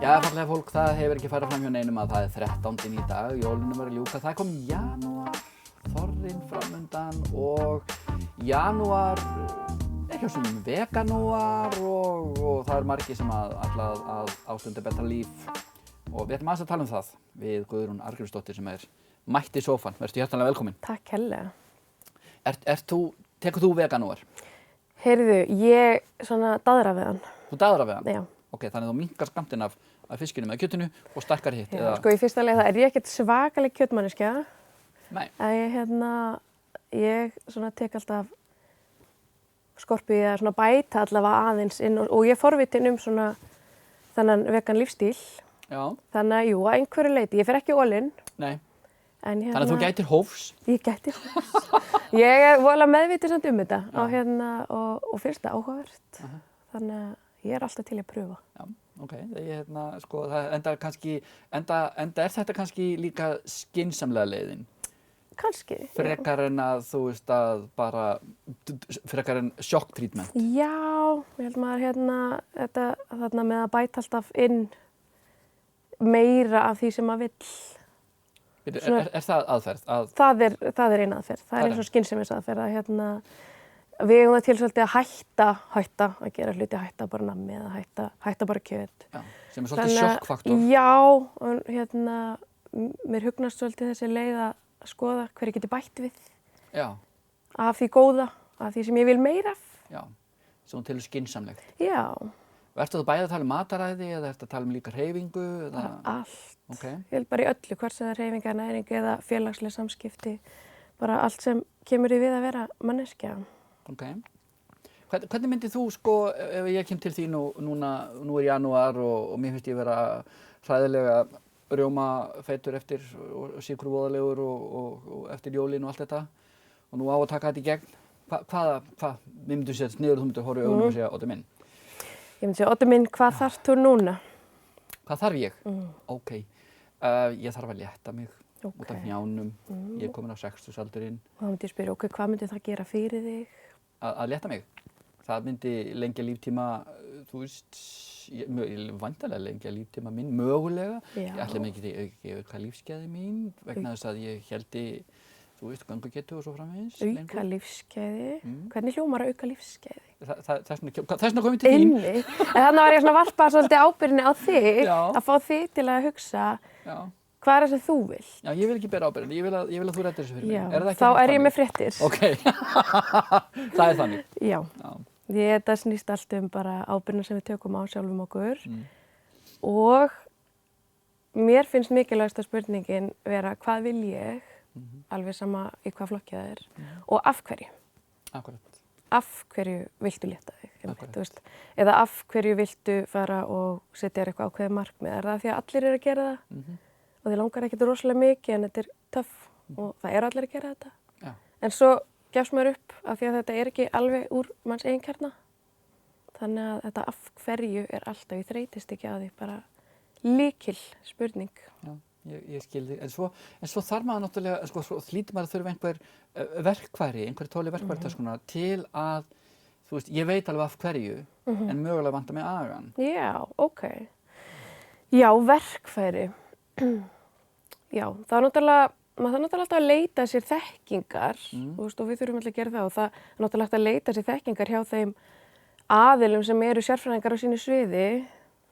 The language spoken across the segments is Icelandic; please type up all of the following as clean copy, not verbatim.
Já, fallega fólk, það hefur ekki farið fram hjá neinum að það er 13. í dag, jólunum var að ljúka. Það kom janúar, þorrinn framundan og janúar ekki á sem veganúar og það eru margir sem ætla að ástunda betra líf. Og við ætlum aðeins að tala um það við Guðrún Arngrímsdóttir sem er mætt í sófann. Vertu hjartanlega velkomin. Takk hérlega. Tekur þú veganúar? Heyrðu, ég svona daðra við hann. Þú daðrar við hann? Já. Ok, þannig að þú minnkar skammtinn af fiskinu með kjötinu og stækkar hitt, Já, eða? sko í fyrsta leið það er ég ekkert svakaleg kjötmanneskja. Nei. En ég svona tek alltaf skorpu í að svona bæta allavega aðeins inn og ég er forvitin svona þennan vegan lífstíl. Já. Þannig að jú, að einhverju leyti. Ég fer ekki all in. Nei. Þannig að þú gætir hófs? Ég gæti hófs. Ég er voðalega meðvituð samt um þetta og finnst það áhugavert. Þannig að ég er alltaf til að pröfa. Já, ok. Sko, enda er þetta kannski líka skynsamlega leiðin? Kannski. Frekar en að þú veist að bara, frekar en sjokk-trítment? Já, ég held maður þarna með að bæta alltaf inn meira af því sem maður vill. Er það aðferð? Það er eina aðferð. Það er eins og skynsemmisaðferð að við eigum það til svolítið að hætta að gera hluti, hætta bara nammi eða hætta bara kjöt. Já, sem er svolítið sjokkfaktor. Já, mér hugnast svolítið þessi leið að skoða hverju geti bætt við. Já. Af því góða, af því sem ég vil meira af. Já, sem til skynsamlegt. Já. Ertu þú bæði að tala um mataræði eða ertu að tala um líka hreyfingu? Bara allt. Okay. Ég vil bara í öllu, hvort sem það er hreyfinga, næring eða félagsleg samskipti. Bara allt sem kemur í við að vera manneskja. Ok. Hvernig myndið þú, sko, ef ég kem til þín og nú er janúar og mér finnst ég vera hræðilega rjómafeitur eftir og sykurvoðalegur og eftir jólin og allt þetta og nú á að taka þetta í gegn. Hvað myndu setjast niður og þú myndir horfa í augunum og segja, Oddi minn? Ég myndi segja, Oddi minn, hvað þarf þú núna? Hvað þarf ég? Ok. Ég þarf að létta mig. Út af hnjánum, ég er komin á 60-aldurinn. Og þá myndi ég spyrja, ok, hvað myndi það gera fyrir þig? Að létta mig. Það myndi lengja líftíma, þú veist, væntanlega lengja líftíma minn, mögulega. Já. Ég ætla mig ekki auka lífsgæði mín vegna þess að ég héldi, þú veist, göngugetu og svo framvegis. Auka lífsgæði? Hvernig hljómar að auka lífsgæði? Þessna komið til þín. Inni. En þannig var ég svona varpa svolítið ábyrgðinni á þig, Já. að fá þig til að hugsa. Já. Hvað er það sem þú vilt? Já, ég vil ekki bera ábyrgðinni, ég vil að þú reddir þessu fyrir mig. Já, þá er ég með fréttir. Ok, það er þannig. Já. Þetta snýst allt bara ábyrgðina sem við tökum á sjálfum okkur. Og mér finnst mikilvægasta spurningin vera hvað vil ég, alveg sama í hvað flokki það er, og af hverju. Akkurat. Af hverju viltu létta þig? Veist, eða af hverju viltu fara og setja eitthvað ákveðið markmið? Er það því að allir eru að gera það? Og þið langar ekkert rosalega mikið en þetta er töff og það eru allir að gera þetta. Já. En svo gefst maður upp af því að þetta er ekki alveg úr manns eigin kjarna. Þannig að þetta af hverju er alltaf, ég þreytist ekki á því, bara lykil spurning. Já, ég skil þig. En svo þarf maður náttúrulega, sko, hlýtur maður að þurfa einhver verkfæri, einhver tóli verkfæri til að, þú veist, ég veit alveg af hverju, en mögulega vantar mig agan. Já, ok. Já, verkfæri. Já, það er náttúrulega, maður þarf náttúrulega alltaf að leita sér þekkingar og við þurfum alltaf að gera það og það er náttúrulega alltaf að leita sér þekkingar hjá þeim aðilum sem eru sérfræðingar á sínu sviði,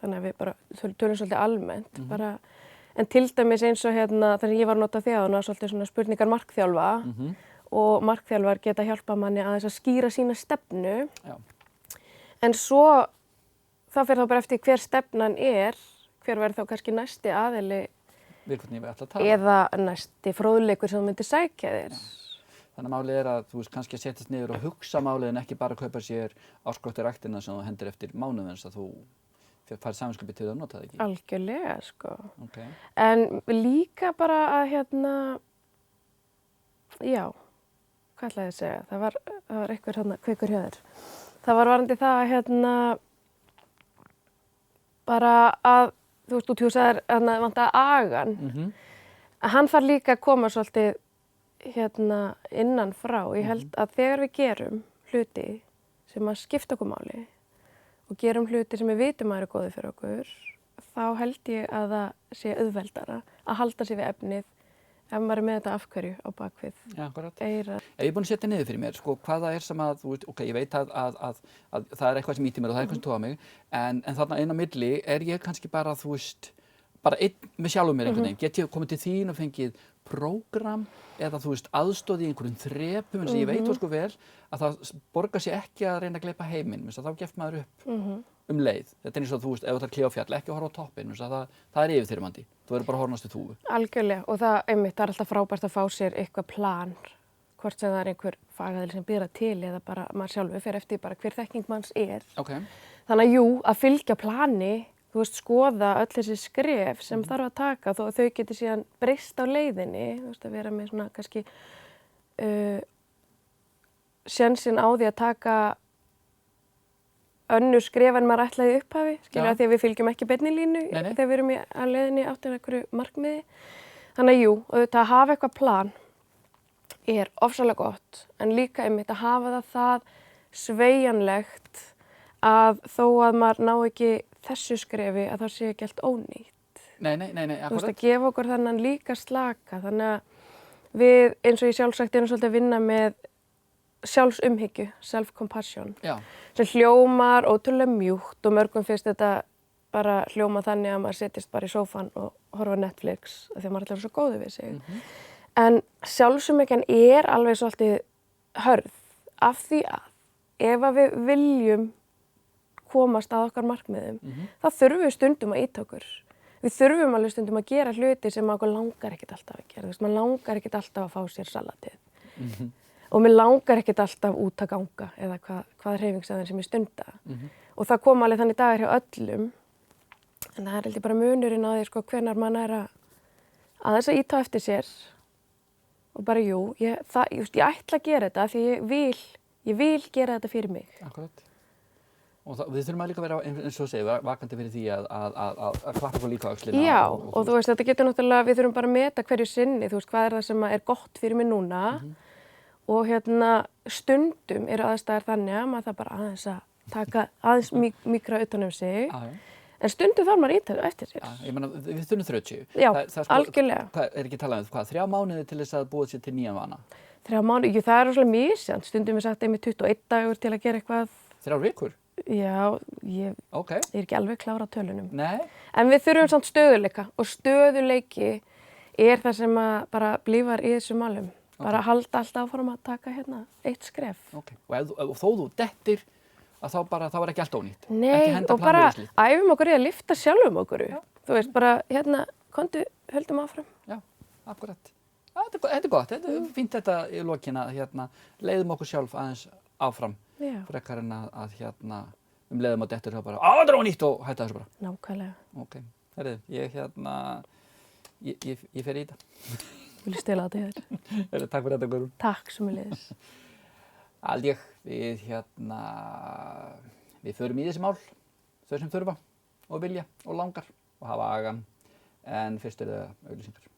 þannig að við bara tölum svolítið almennt, bara, en til dæmis eins og þannig að ég var að nota þjáðuna svolítið svona spurningar markþjálfa og markþjálfar geta hjálpað manni að þess að skýra sína stefnu. Já. En svo það fer þá bara eftir hver stefnan er, hver verður þá kannski næsti aðili eða næsti fróðleikur sem þú myndir sækja þér. Þannig að málið er að þú veist kannski að setjast niður og hugsa málið en ekki bara kaupa sér áskottir ræktina sem þú hendir eftir mánuð eins að þú færð samvinskapið til að nota það ekki. Algjörlega, sko. Okay. En líka bara að já, hvað ætlaði ég að segja? Það var einhver kveikur hjá þér. Það var varandi það að bara að þú veist, þú sagðir að vantaði agan. Að hann þarf líka að koma svolítið innan frá. Ég held að þegar við gerum hluti sem að skipta okkur máli og gerum hluti sem við vitum að eru góðir fyrir okkur, þá þá held ég að það sé auðveldara að halda sig við efnið ef maður er með þetta afhverju á bakvið. Já, akkurat. Eyrað. Ef ég er búin að setja niður fyrir mér, sko, hvað það er sem að, þú veist, ok, ég veit að það er eitthvað sem ýtir mér og það er eitthvað sem tóða mig, en þarna inn á milli er ég kannski bara, þú veist, bara einn með sjálfum mér einhvern veginn. Get ég komið til þín og fengið prógram eða, þú veist, aðstoð í einhverjum þrepum, eins og ég veit sko vel að það borgar sér ekki að reyna að gleypa heiminn, þá gefst maður upp leið. Þetta er eins og, þú veist, ef þú ert að klífa á fjall, ekki að horfa á toppinn, það er yfirþyrmandi. Þú verður bara að horfast við þúfu. Algjörlega, og það er alltaf frábært að fá sér eitthvað plan, hvort sem það er einhver fagaðili sem býr það til eða bara maður sjálfur fer eftir bara hver þekking manns er. Okay. Þannig að jú, að fylgja plani, þú veist, skoða öll þessi skref sem þarf að taka þó að þau geti síðan breyst á leiðinni, þú veist, að vera með svona kannski sénsinn á því að taka önnur skref en maður ætlaði í upphafi, skilja, því að við fylgjum ekki beinni línu þegar við erum á leiðinni áttir einhverju markmiði. Þannig að jú, auðvitað að hafa eitthvað plan er ofsalega gott, en líka einmitt að hafa það sveigjanlegt að þó að maður ná ekki þessu skrefi að það sé ekki allt ónýtt. Nei, akkurat. Þú veist, að gefa okkur þannig líka slaka, þannig að við, eins og ég sjálfsagt, erum svolítið að vinna með sjálfsumhyggju, self-compassion, sem hljómar ótrúlega mjúkt og mörgum finnst þetta bara hljóma þannig að maður setjast bara í sófan og horfa á Netflix af því að maður ætlar svo góður við sig. En sjálfsumhyggjan er alveg svolítið hörð af því að ef að við viljum komast að okkar markmiðum, þá þurfum við stundum að ýta okkur. Við þurfum alveg stundum að gera hluti sem okkur langar ekkert alltaf að gera. Þú veist, maður langar ekkert alltaf að fá sér salatið. Og mér langar ekkert alltaf út að ganga eða hvað er hreyfingsaðinn sem ég stunda. Og það kom alveg þannig dagar hjá öllum. En það er heldur bara munurinn á því sko, hvenær mann er að þess að ýta eftir sér. Og bara jú, ég ætla að gera þetta því ég vil gera þetta fyrir mig. Akkurat. Og við þurfum að líka vera, eins og segja, vakandi fyrir því að klappa okkur líka á öxlina. Já, og þú veist, þetta getur náttúrulega, við þurfum bara að meta hverju sinni, þú veist, hvað er það sem er gott fyrir mig núna. Og stundum eru aðstæður þannig að maður það bara aðeins að taka aðeins mikra utan um sig. En stundum þarf maður ítæðu eftir sér. Ég meina, við þurfum 30. Já, algjörlega. Er ekki talað um 3 mánuði til þess að búa sér til nýjan vana? 3 mánuði, jú, það er rosalega misjafnt. Stundum er sagt einmitt 21 dagur til að gera eitthvað. 3 vikur? Já, ég er ekki alveg klára á tölunum. Nei. En við þurfum samt stöðuleika og stöðuleiki er það sem að bara blífar í þessum málum. Bara halda alltaf áfram að taka eitt skref. Og þó þú dettir, að þá er ekki allt ónýtt. Nei, og bara æfum okkur í að lyfta sjálfum okkur. Þú veist, bara höldum áfram. Já, akkurat. Þetta er gott, þetta er fínt þetta í lokina, leiðum okkur sjálf aðeins áfram. Frekar en að leiðum á dettur þá bara, þetta er ónýtt og hætta þessu bara. Nákvæmlega. Ok, herrið, ég fer í þetta. Vil ég stela þetta hér? Takk fyrir þetta, Guðrún. Takk sömuleiðis. Aldrei, við förum í þessi mál, þau sem þurfa og vilja og langar og hafa agan, en fyrst það auglýsingar.